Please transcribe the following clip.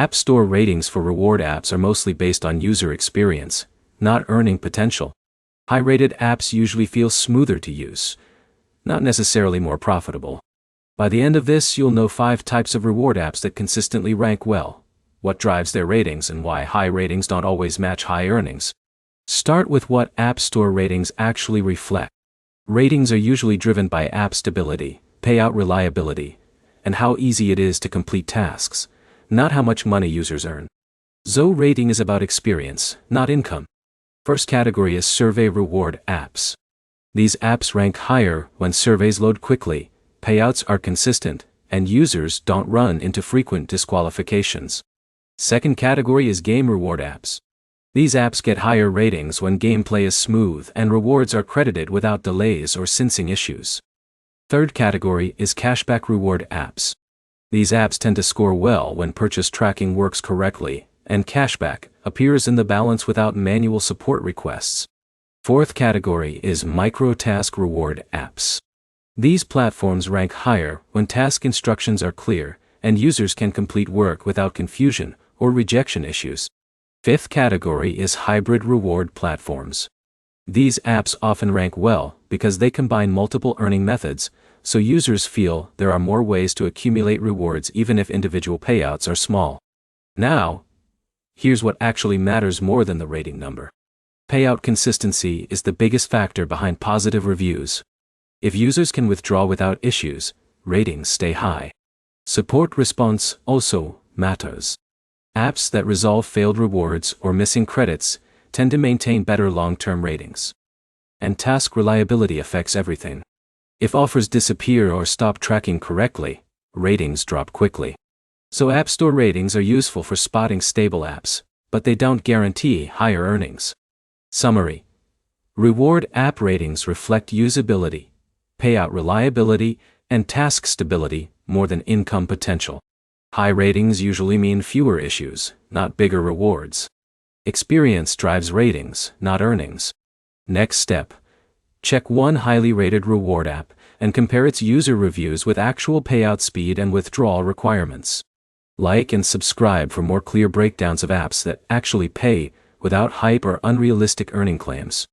App Store ratings for reward apps are mostly based on user experience, not earning potential. High-rated apps usually feel smoother to use, not necessarily more profitable. By the end of this, you'll know 5 types of reward apps that consistently rank well, what drives their ratings, and why high ratings don't always match high earnings. Start with what App Store ratings actually reflect. Ratings are usually driven by app stability, payout reliability, and how easy it is to complete tasks, not how much money users earn. ZO rating is about experience, not income. First category is survey reward apps. These apps rank higher when surveys load quickly, payouts are consistent, and users don't run into frequent disqualifications. Second category is game reward apps. These apps get higher ratings when gameplay is smooth and rewards are credited without delays or syncing issues. Third category is cashback reward apps. These apps tend to score well when purchase tracking works correctly, and cashback appears in the balance without manual support requests. Fourth category is micro-task reward apps. These platforms rank higher when task instructions are clear and users can complete work without confusion or rejection issues. Fifth category is hybrid reward platforms. These apps often rank well because they combine multiple earning methods, so users feel there are more ways to accumulate rewards even if individual payouts are small. Now, here's what actually matters more than the rating number. Payout consistency is the biggest factor behind positive reviews. If users can withdraw without issues, ratings stay high. Support response also matters. Apps that resolve failed rewards or missing credits tend to maintain better long-term ratings. And task reliability affects everything. If offers disappear or stop tracking correctly, ratings drop quickly. So App Store ratings are useful for spotting stable apps, but they don't guarantee higher earnings. Summary: reward app ratings reflect usability, payout reliability, and task stability more than income potential. High ratings usually mean fewer issues, not bigger rewards. Experience drives ratings, not earnings. Next step: check one highly rated reward app and compare its user reviews with actual payout speed and withdrawal requirements. Like and subscribe for more clear breakdowns of apps that actually pay without hype or unrealistic earning claims.